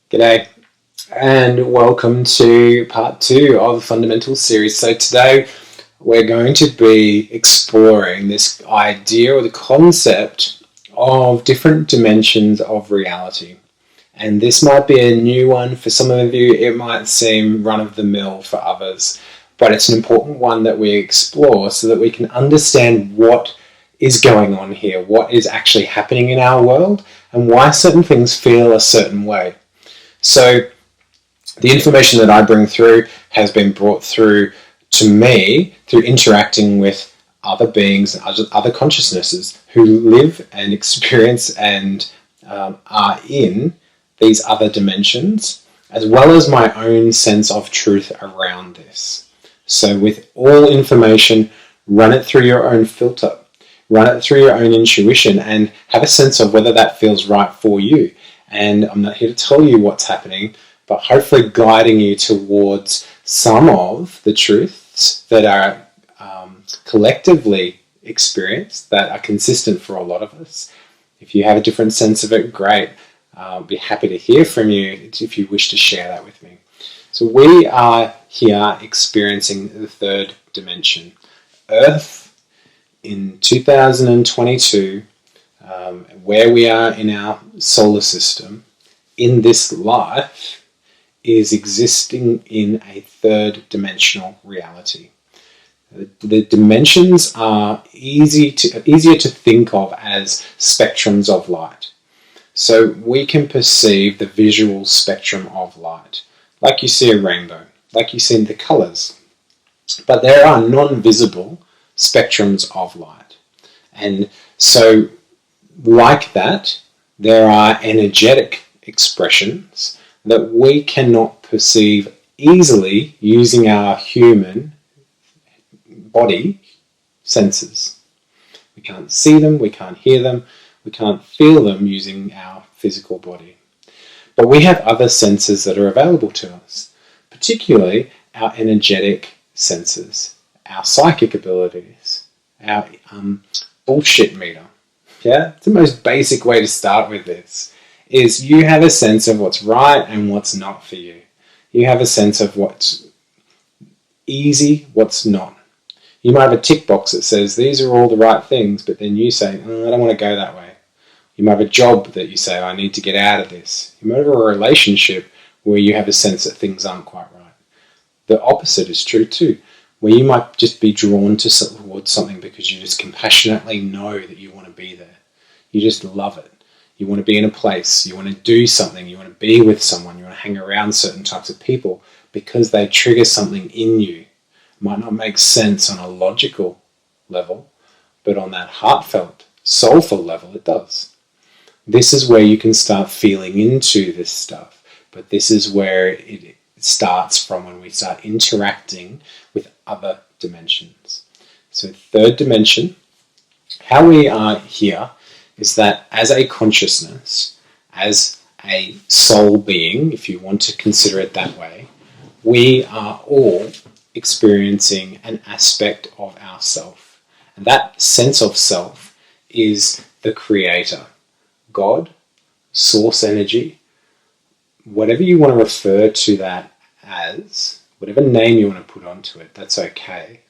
G'day, and welcome to part 2 of the Fundamentals series. So today we're going to be exploring this idea or the concept of different dimensions of reality. And this might be a new one for some of you, it might seem run-of-the-mill for others, but it's an important one that we explore so that we can understand what is going on here, what is actually happening in our world, and why certain things feel a certain way. So the information that I bring through has been brought through to me through interacting with other beings and other consciousnesses who live and experience and are in these other dimensions, as well as my own sense of truth around this. So with all information, run it through your own filter, run it through your own intuition, and have a sense of whether that feels right for you. And I'm not here to tell you what's happening, but hopefully guiding you towards some of the truths that are collectively experienced, that are consistent for a lot of us. If you have a different sense of it, great. I'll be happy to hear from you if you wish to share that with me. So we are here experiencing the third dimension. Earth in 2022, where we are in our solar system, in this life, is existing in a third dimensional reality. The dimensions are easier to think of as spectrums of light. So we can perceive the visual spectrum of light, like you see a rainbow, like you see the colours. But there are non-visible spectrums of light. And so like that, there are energetic expressions that we cannot perceive easily using our human body senses. We can't see them, we can't hear them, we can't feel them using our physical body. But we have other senses that are available to us, particularly our energetic senses, our psychic abilities, our bullshit meter. Yeah, it's the most basic way to start with this, is you have a sense of what's right and what's not for you. You have a sense of what's easy, what's not. You might have a tick box that says these are all the right things, but then you say, I don't want to go that way. You might have a job that you say, I need to get out of this. You might have a relationship where you have a sense that things aren't quite right. The opposite is true too, where you might just be drawn towards something because you just compassionately know that you want to be there. You just love it. You want to be in a place, you want to do something, you want to be with someone, you want to hang around certain types of people because they trigger something in you. It might not make sense on a logical level, but on that heartfelt, soulful level, it does. This is where you can start feeling into this stuff, but this is where it starts from, when we start interacting with other dimensions. So third dimension, how we are here is that as a consciousness, as a soul being, if you want to consider it that way, we are all experiencing an aspect of ourself. And that sense of self is the creator, God, source energy, whatever you want to refer to that as, whatever name you want to put onto it, that's okay.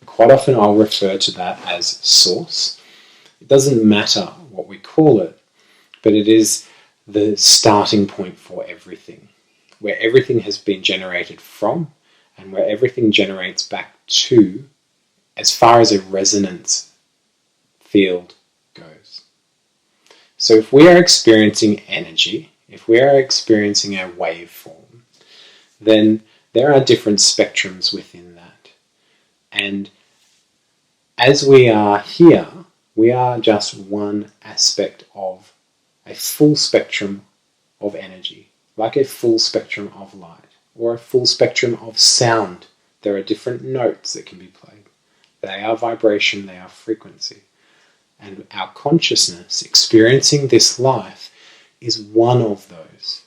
Quite often I'll refer to that as source. It doesn't matter what we call it, but it is the starting point for everything, where everything has been generated from and where everything generates back to, as far as a resonance field goes. So if we are experiencing energy, if we are experiencing a waveform, then there are different spectrums within that. And as we are here, we are just one aspect of a full spectrum of energy, like a full spectrum of light or a full spectrum of sound. There are different notes that can be played. They are vibration, they are frequency. And our consciousness experiencing this life is one of those.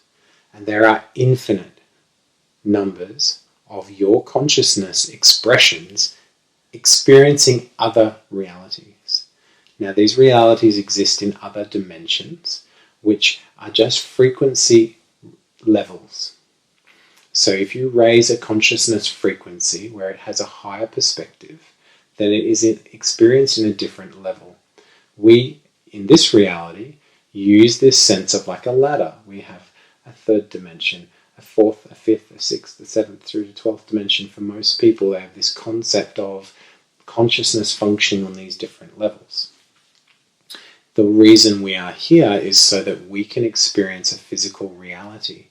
And there are infinite numbers of your consciousness expressions experiencing other realities. Now, these realities exist in other dimensions, which are just frequency levels. So if you raise a consciousness frequency where it has a higher perspective, then it is experienced in a different level. We, in this reality, use this sense of like a ladder. We have a third dimension, a fourth, a fifth, a sixth, a seventh through to 12th dimension. For most people, they have this concept of consciousness functioning on these different levels. The reason we are here is so that we can experience a physical reality.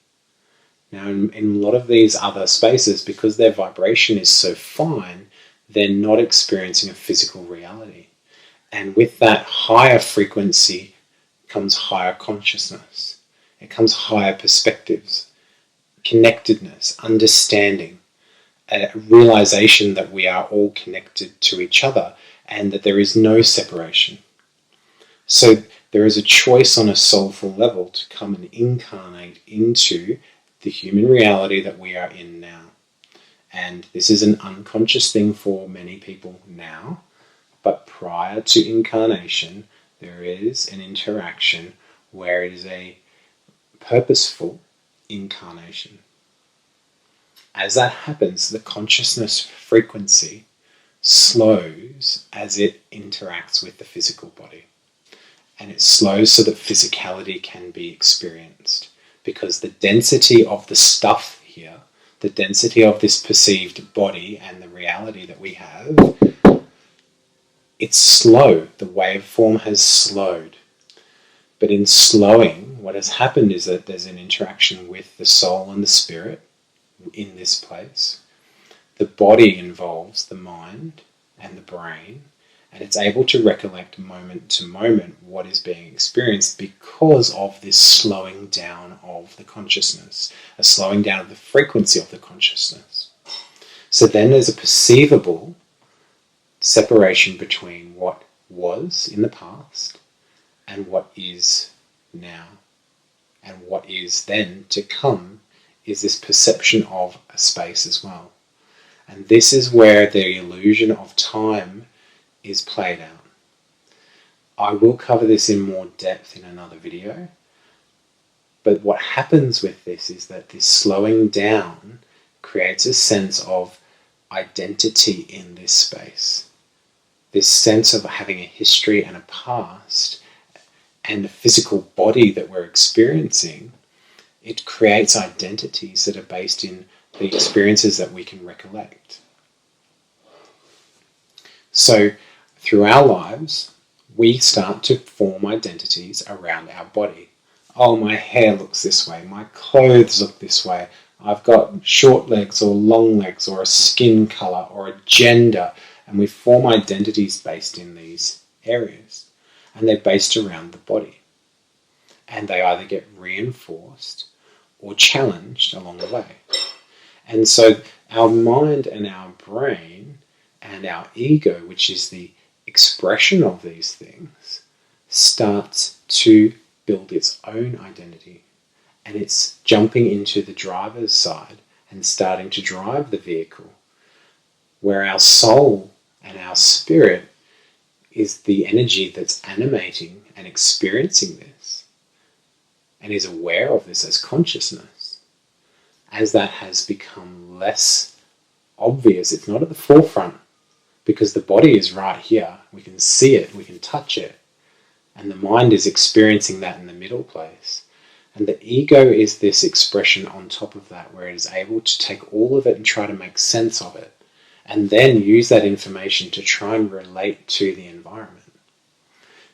Now, in a lot of these other spaces, because their vibration is so fine, they're not experiencing a physical reality. And with that higher frequency comes higher consciousness. It comes higher perspectives, connectedness, understanding, a realization that we are all connected to each other and that there is no separation. So there is a choice on a soulful level to come and incarnate into the human reality that we are in now. And this is an unconscious thing for many people now, but prior to incarnation, there is an interaction where it is a purposeful incarnation. As that happens, the consciousness frequency slows as it interacts with the physical body. And it slows so that physicality can be experienced. Because the density of the stuff here, the density of this perceived body and the reality that we have, it's slow. The waveform has slowed. But in slowing, what has happened is that there's an interaction with the soul and the spirit in this place. The body involves the mind and the brain, and it's able to recollect moment to moment what is being experienced because of this slowing down of the consciousness, a slowing down of the frequency of the consciousness. So then there's a perceivable separation between what was in the past and what is now. And what is then to come is this perception of a space as well. And this is where the illusion of time is played out. I will cover this in more depth in another video, but what happens with this is that this slowing down creates a sense of identity in this space. This sense of having a history and a past and the physical body that we're experiencing, it creates identities that are based in the experiences that we can recollect. So through our lives, we start to form identities around our body. Oh, my hair looks this way, my clothes look this way, I've got short legs or long legs or a skin colour or a gender, and we form identities based in these areas. And they're based around the body. And they either get reinforced or challenged along the way. And so our mind and our brain and our ego, which is the expression of these things, starts to build its own identity. And it's jumping into the driver's side and starting to drive the vehicle, where our soul and our spirit is the energy that's animating and experiencing this and is aware of this as consciousness. As that has become less obvious, it's not at the forefront because the body is right here. We can see it, we can touch it, and the mind is experiencing that in the middle place. And the ego is this expression on top of that, where it is able to take all of it and try to make sense of it, and then use that information to try and relate to the environment.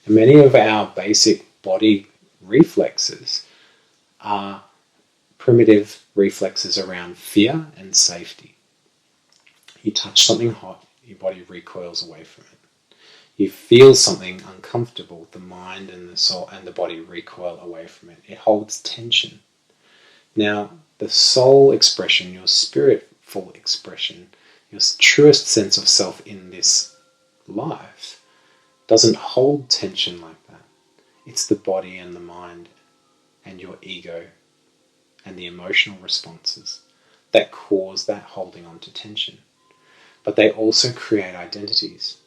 And many of our basic body reflexes are primitive reflexes around fear and safety. You touch something hot, your body recoils away from it. You feel something uncomfortable, the mind and the soul and the body recoil away from it. It holds tension. Now, the soul expression, your spiritful expression, your truest sense of self in this life, doesn't hold tension like that. It's the body and the mind and your ego and the emotional responses that cause that holding on to tension. But they also create identities.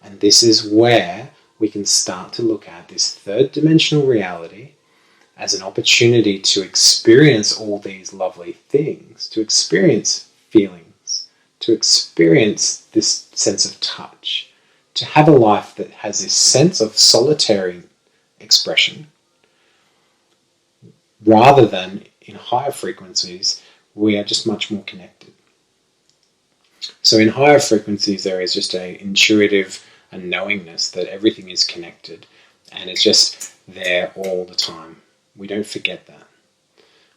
And this is where we can start to look at this third dimensional reality as an opportunity to experience all these lovely things, to experience feelings, to experience this sense of touch, to have a life that has this sense of solitary expression, rather than in higher frequencies, we are just much more connected. So in higher frequencies, there is just an intuitive knowingness that everything is connected and it's just there all the time. We don't forget that.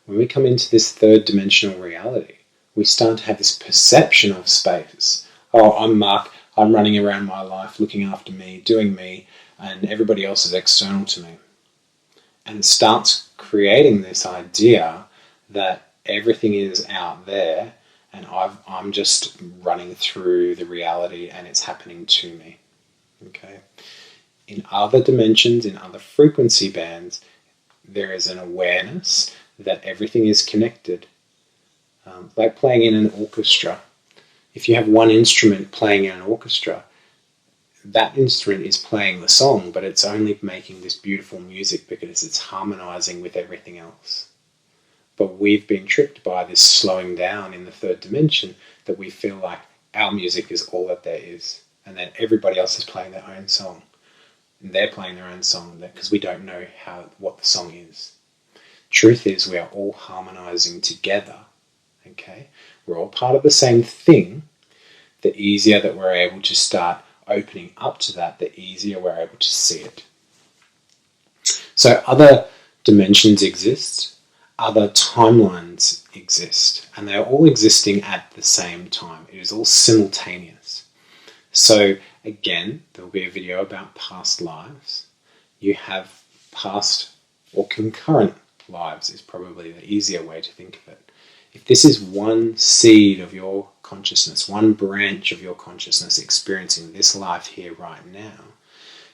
When we come into this third dimensional reality, we start to have this perception of space. Oh, I'm Mark, I'm running around my life, looking after me, doing me, and everybody else is external to me. And it starts creating this idea that everything is out there and I'm just running through the reality and it's happening to me. Okay. In other dimensions, in other frequency bands, there is an awareness that everything is connected. Like playing in an orchestra. If you have one instrument playing in an orchestra, that instrument is playing the song, but it's only making this beautiful music because it's harmonizing with everything else. But we've been tricked by this slowing down in the third dimension that we feel like our music is all that there is. And then everybody else is playing their own song. And they're playing their own song because we don't know what the song is. Truth is, we are all harmonizing together. Okay? We're all part of the same thing. The easier that we're able to start opening up to that, the easier we're able to see it. So other dimensions exist, other timelines exist, and they're all existing at the same time. It is all simultaneous. So again, there'll be a video about past lives. You have past or concurrent lives is probably the easier way to think of it. If this is one seed of your consciousness, one branch of your consciousness experiencing this life here right now,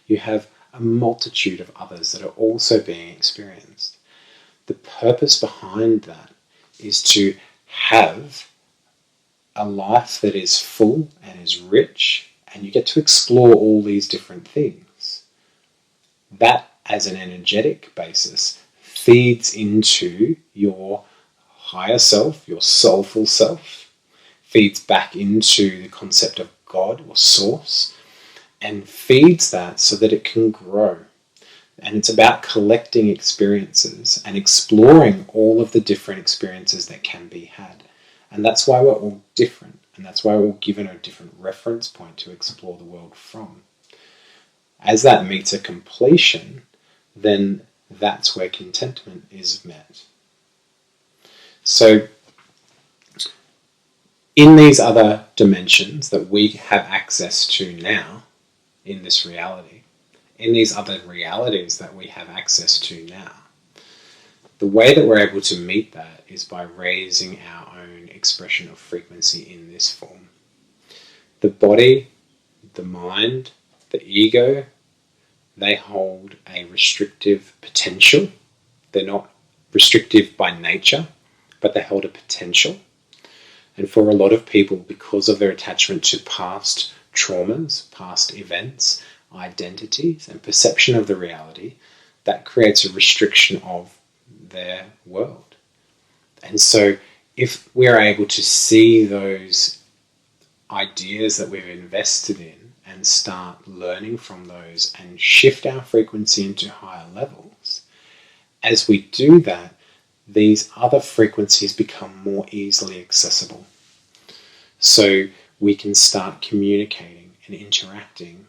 you have a multitude of others that are also being experienced. The purpose behind that is to have a life that is full and is rich, and you get to explore all these different things. That, as an energetic basis, feeds into your higher self, your soulful self, feeds back into the concept of God or source, and feeds that so that it can grow. And it's about collecting experiences and exploring all of the different experiences that can be had. And that's why we're all different. And that's why we're all given a different reference point to explore the world from. As that meets a completion, then that's where contentment is met. So, in these other dimensions that we have access to now, in this reality, in these other realities that we have access to now, the way that we're able to meet that is by raising our own expression of frequency in this form. The body, the mind, the ego, they hold a restrictive potential. They're not restrictive by nature, but they hold a potential. And for a lot of people, because of their attachment to past traumas, past events, identities, and perception of the reality, that creates a restriction of their world. And so if we're able to see those ideas that we've invested in and start learning from those and shift our frequency into higher levels, as we do that, these other frequencies become more easily accessible. So we can start communicating and interacting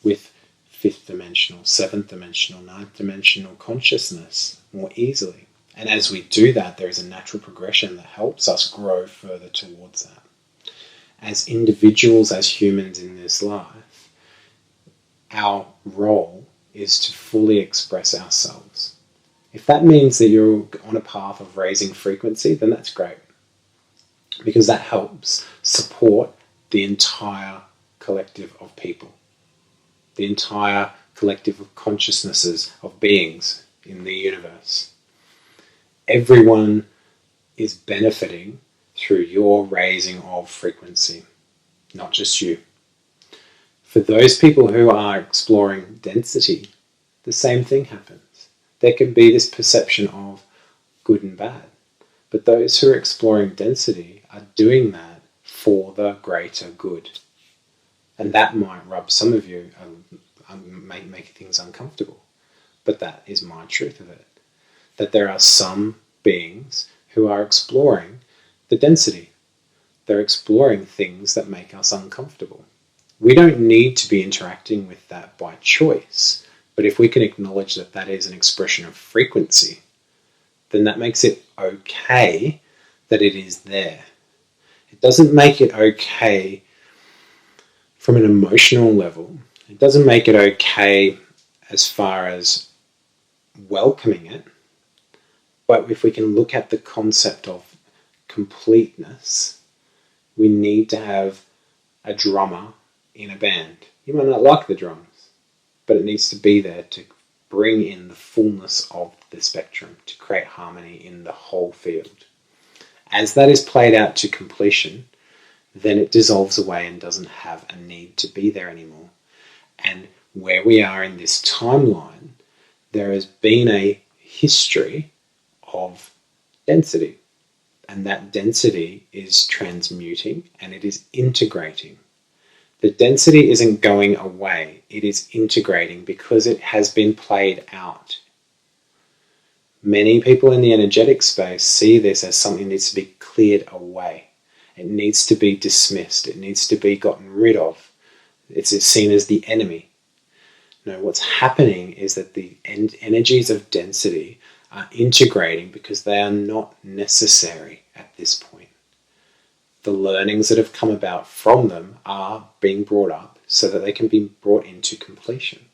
with fifth dimensional, seventh dimensional, ninth dimensional consciousness more easily. And as we do that, there is a natural progression that helps us grow further towards that. As individuals, as humans in this life, our role is to fully express ourselves. If that means that you're on a path of raising frequency, then that's great. Because that helps support the entire collective of people. The entire collective of consciousnesses, of beings in the universe. Everyone is benefiting through your raising of frequency, not just you. For those people who are exploring density, the same thing happens. there can be this perception of good and bad. But those who are exploring density are doing that for the greater good. And that might rub some of you, make things uncomfortable. But that is my truth of it. That there are some beings who are exploring the density. They're exploring things that make us uncomfortable. We don't need to be interacting with that by choice. But if we can acknowledge that that is an expression of frequency, then that makes it okay that it is there. It doesn't make it okay from an emotional level. It doesn't make it okay as far as welcoming it. But if we can look at the concept of completeness, we need to have a drummer in a band. You might not like the drums, but it needs to be there to bring in the fullness of the spectrum, to create harmony in the whole field. As that is played out to completion, then it dissolves away and doesn't have a need to be there anymore. And where we are in this timeline, there has been a history of density. And that density is transmuting and it is integrating. The density isn't going away, it is integrating because it has been played out. Many people in the energetic space see this as something that needs to be cleared away. It needs to be dismissed. It needs to be gotten rid of. It's seen as the enemy. No, what's happening is that the energies of density are integrating because they are not necessary at this point. The learnings that have come about from them are being brought up so that they can be brought into completion.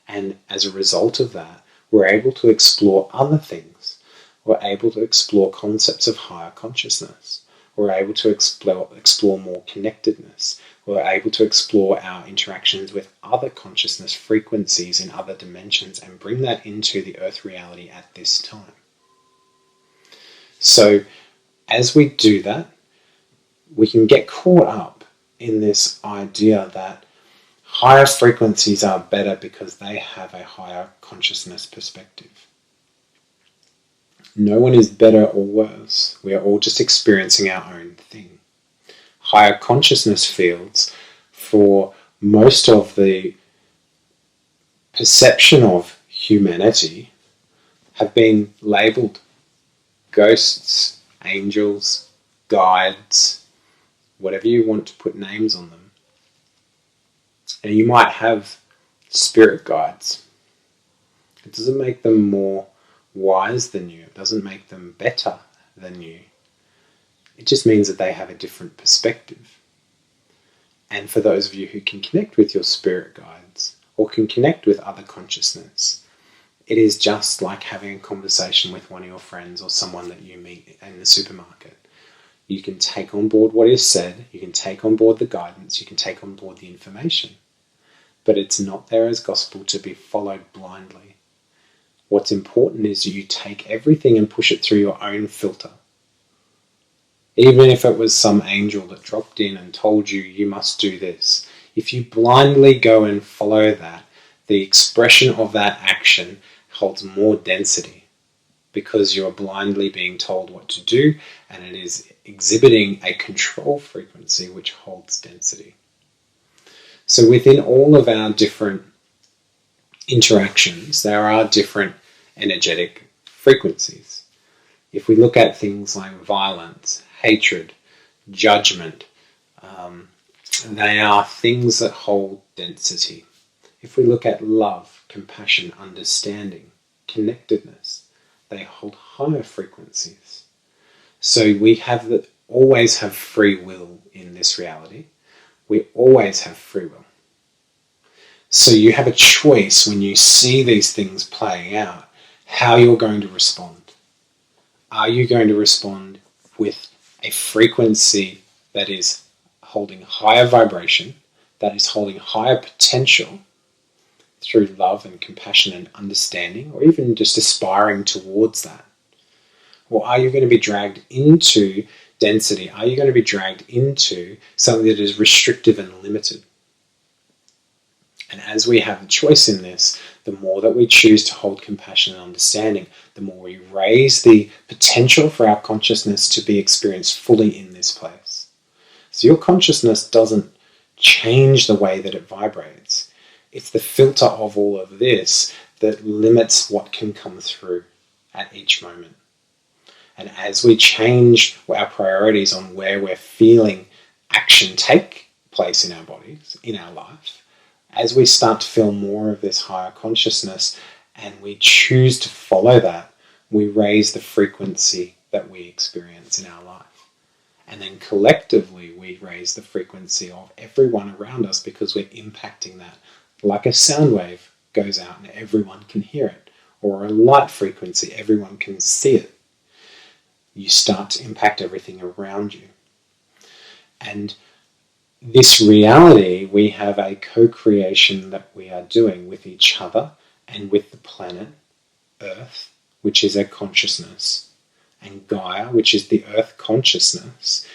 And as a result of that, we're able to explore other things. We're able to explore concepts of higher consciousness. We're able to explore more connectedness. We're able to explore our interactions with other consciousness frequencies in other dimensions and bring that into the earth reality at this time. So as we do that, we can get caught up in this idea that higher frequencies are better because they have a higher consciousness perspective. No one is better or worse. We are all just experiencing our own thing. Higher consciousness fields, for most of the perception of humanity, have been labelled ghosts, angels, guides, whatever you want to put names on them. And you might have spirit guides. It doesn't make them more wise than you. It doesn't make them better than you. It just means that they have a different perspective. And for those of you who can connect with your spirit guides or can connect with other consciousness, it is just like having a conversation with one of your friends or someone that you meet in the supermarket. You can take on board what is said, you can take on board the guidance, you can take on board the information. But it's not there as gospel to be followed blindly. What's important is you take everything and push it through your own filter. Even if it was some angel that dropped in and told you, you must do this. If you blindly go and follow that, the expression of that action holds more density because you're blindly being told what to do, and it is exhibiting a control frequency which holds density. So within all of our different interactions, there are different energetic frequencies. If we look at things like violence, hatred, judgment, they are things that hold density. If we look at love, compassion, understanding, connectedness, they hold higher frequencies. So we always have free will in this reality. We always have free will. So you have a choice when you see these things playing out, how you're going to respond. Are you going to respond with a frequency that is holding higher vibration, that is holding higher potential through love and compassion and understanding, or even just aspiring towards that? Or are you going to be dragged into density? Are you going to be dragged into something that is restrictive and limited? And as we have a choice in this, the more that we choose to hold compassion and understanding, the more we raise the potential for our consciousness to be experienced fully in this place. So your consciousness doesn't change the way that it vibrates. It's the filter of all of this that limits what can come through at each moment. And as we change our priorities on where we're feeling action take place in our bodies, in our life, as we start to feel more of this higher consciousness and we choose to follow that, we raise the frequency that we experience in our life. And then collectively we raise the frequency of everyone around us because we're impacting that. Like a sound wave goes out and everyone can hear it, or a light frequency, everyone can see it. You start to impact everything around you. And this reality, we have a co-creation that we are doing with each other and with the planet, Earth, which is a consciousness, and Gaia, which is the Earth consciousness,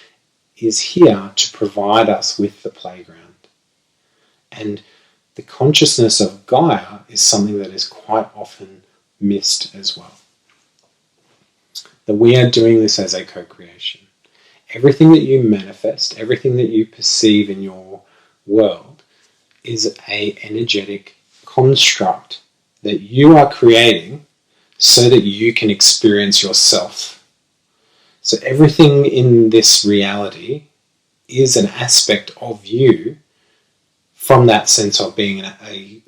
is here to provide us with the playground. And the consciousness of Gaia is something that is quite often missed as well. That we are doing this as a co-creation. Everything that you manifest, everything that you perceive in your world is an energetic construct that you are creating so that you can experience yourself. So everything in this reality is an aspect of you from that sense of being a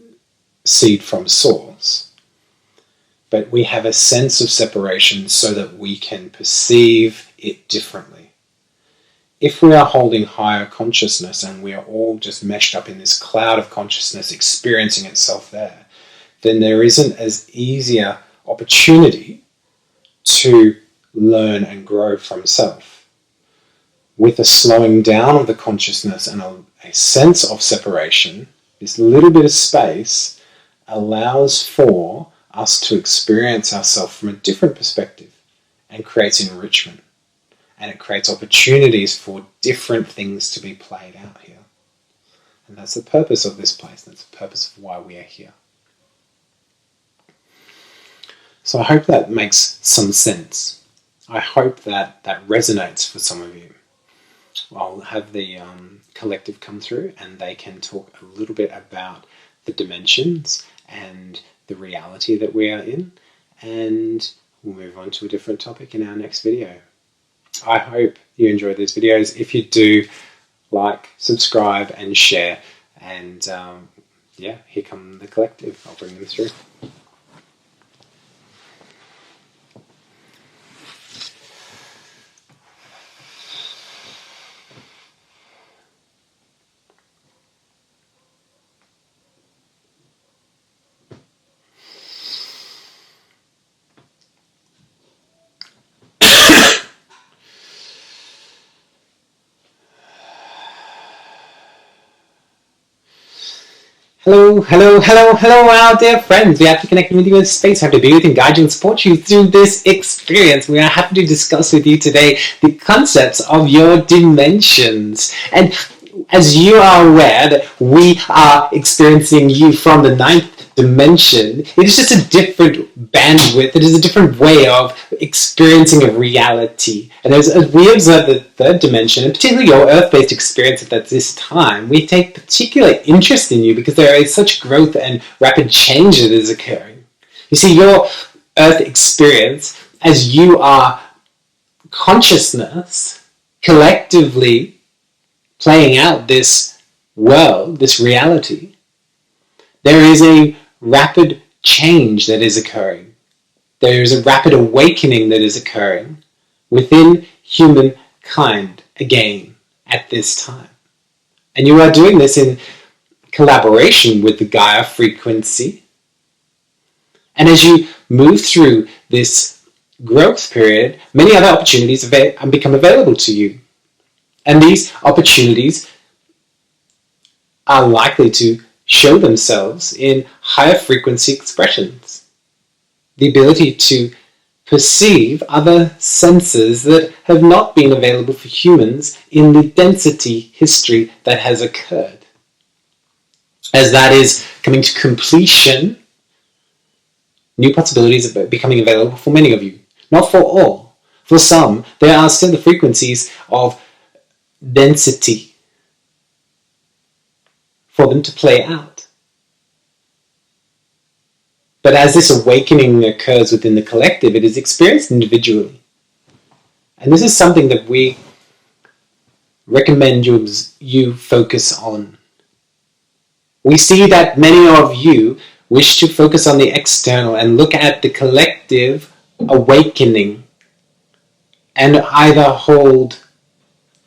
seed from source. But we have a sense of separation so that we can perceive it differently. If we are holding higher consciousness and we are all just meshed up in this cloud of consciousness experiencing itself there, then there isn't as easier opportunity to learn and grow from self. With a slowing down of the consciousness and a sense of separation, this little bit of space allows for us to experience ourselves from a different perspective and creates enrichment. And it creates opportunities for different things to be played out here. And that's the purpose of this place. That's the purpose of why we are here. So I hope that makes some sense. I hope that that resonates for some of you. I'll have the collective come through and they can talk a little bit about the dimensions and the reality that we are in. And we'll move on to a different topic in our next video. I hope you enjoyed these videos. If you do, like, subscribe and share. And here come the collective. I'll bring them through. Hello, our dear friends. We have to connect with you in space. We have to be with you, guide you, and support you through this experience. We are happy to discuss with you today the concepts of your dimensions. And as you are aware that we are experiencing you from the 9th dimension, it is just a different bandwidth. It is a different way of experiencing a reality. And as we observe the 3rd dimension, and particularly your earth-based experience at this time, we take particular interest in you because there is such growth and rapid change that is occurring. You see, your earth experience, as you are consciousness collectively playing out this world, this reality, there is a rapid change that is occurring. There is a rapid awakening that is occurring within humankind again at this time. And you are doing this in collaboration with the Gaia frequency. And as you move through this growth period, many other opportunities become available to you. And these opportunities are likely to show themselves in higher frequency expressions. The ability to perceive other senses that have not been available for humans in the density history that has occurred. As that is coming to completion, new possibilities are becoming available for many of you. Not for all. For some, there are still the frequencies of density for them to play out. But as this awakening occurs within the collective, it is experienced individually. And this is something that we recommend you focus on. We see that many of you wish to focus on the external and look at the collective awakening and either hold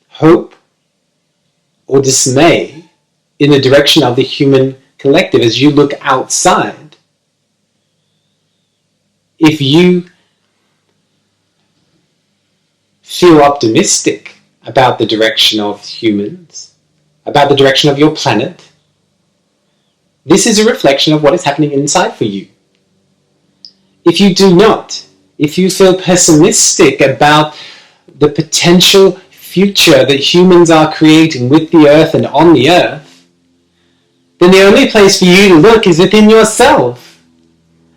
hope or dismay in the direction of the human collective as you look outside. If you feel optimistic about the direction of humans, about the direction of your planet, this is a reflection of what is happening inside for you. If you do not, if you feel pessimistic about the potential future that humans are creating with the earth and on the earth, then the only place for you to look is within yourself.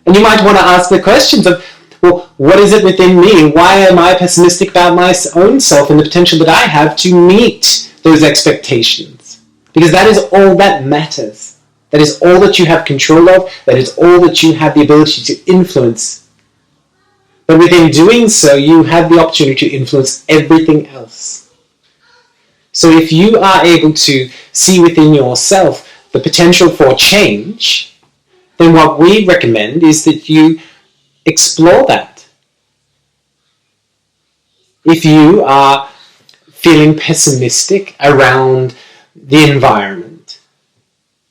And you might want to ask the questions of, well, what is it within me? Why am I pessimistic about my own self and the potential that I have to meet those expectations? Because that is all that matters. That is all that you have control of. That is all that you have the ability to influence. But within doing so, you have the opportunity to influence everything else. So if you are able to see within yourself the potential for change, then what we recommend is that you explore that. If you are feeling pessimistic around the environment,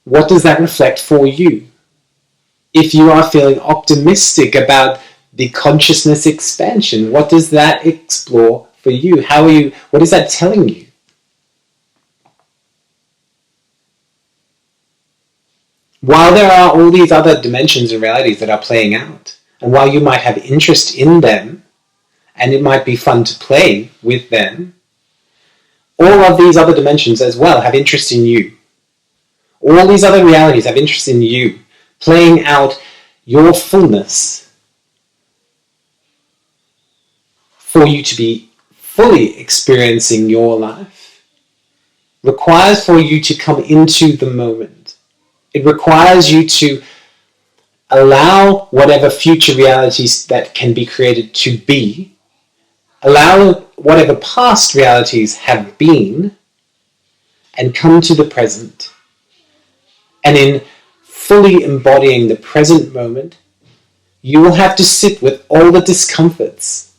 what does that reflect for you? If you are feeling optimistic about the consciousness expansion, what does that explore for you? What is that telling you? While there are all these other dimensions and realities that are playing out, and while you might have interest in them, and it might be fun to play with them, all of these other dimensions as well have interest in you. All these other realities have interest in you, playing out your fullness for you to be fully experiencing your life. Requires for you to come into the moment. It requires you to allow whatever future realities that can be created to be, allow whatever past realities have been, and come to the present. And in fully embodying the present moment, you will have to sit with all the discomforts,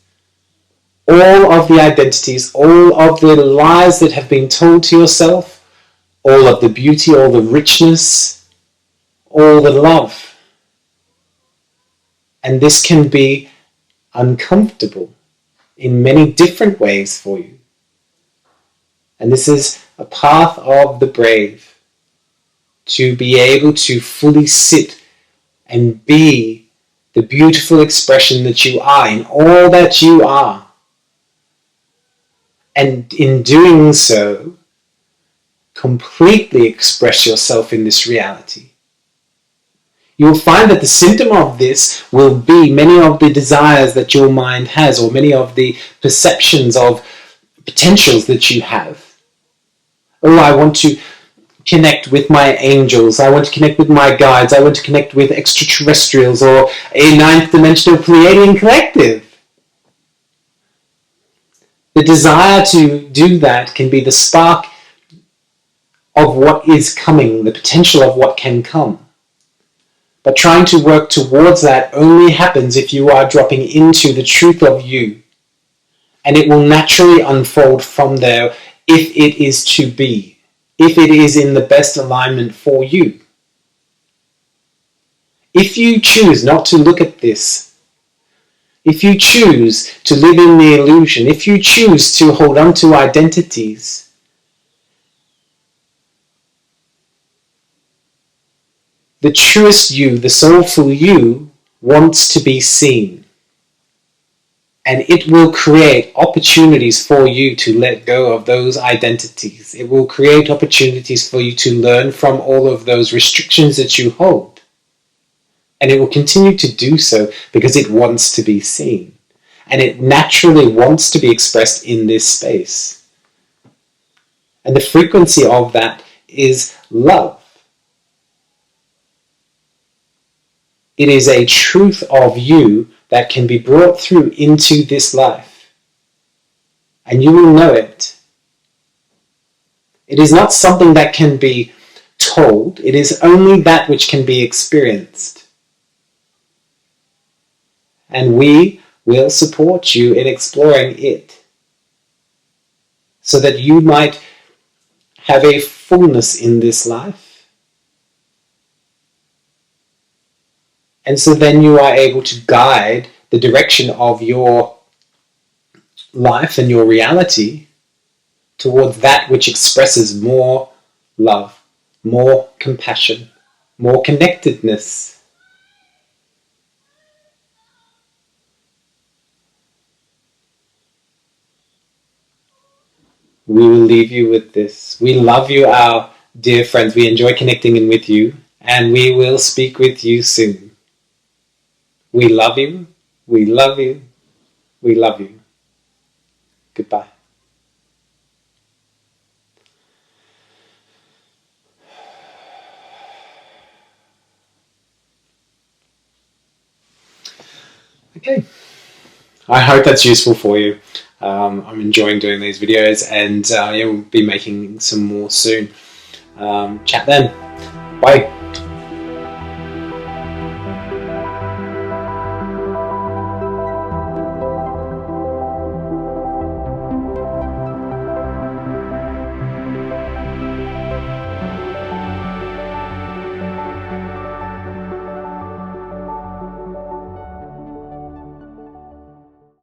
all of the identities, all of the lies that have been told to yourself, all of the beauty, all the richness, all the love. And this can be uncomfortable in many different ways for you. And this is a path of the brave, to be able to fully sit and be the beautiful expression that you are in all that you are. And in doing so, completely express yourself in this reality. You will find that the symptom of this will be many of the desires that your mind has, or many of the perceptions of potentials that you have. Oh, I want to connect with my angels, I want to connect with my guides, I want to connect with extraterrestrials or a ninth dimensional Pleiadian collective. The desire to do that can be the spark of what is coming, the potential of what can come. But trying to work towards that only happens if you are dropping into the truth of you. And it will naturally unfold from there if it is to be, if it is in the best alignment for you. If you choose not to look at this, if you choose to live in the illusion, if you choose to hold on to identities, the truest you, the soulful you, wants to be seen. And it will create opportunities for you to let go of those identities. It will create opportunities for you to learn from all of those restrictions that you hold. And it will continue to do so because it wants to be seen. And it naturally wants to be expressed in this space. And the frequency of that is love. It is a truth of you that can be brought through into this life. And you will know it. It is not something that can be told. It is only that which can be experienced. And we will support you in exploring it, so that you might have a fullness in this life. And so then you are able to guide the direction of your life and your reality towards that which expresses more love, more compassion, more connectedness. We will leave you with this. We love you, our dear friends. We enjoy connecting in with you, and we will speak with you soon. We love you. We love you. We love you. Goodbye. Okay. I hope that's useful for you. I'm enjoying doing these videos, and yeah, we'll be making some more soon. Chat then. Bye.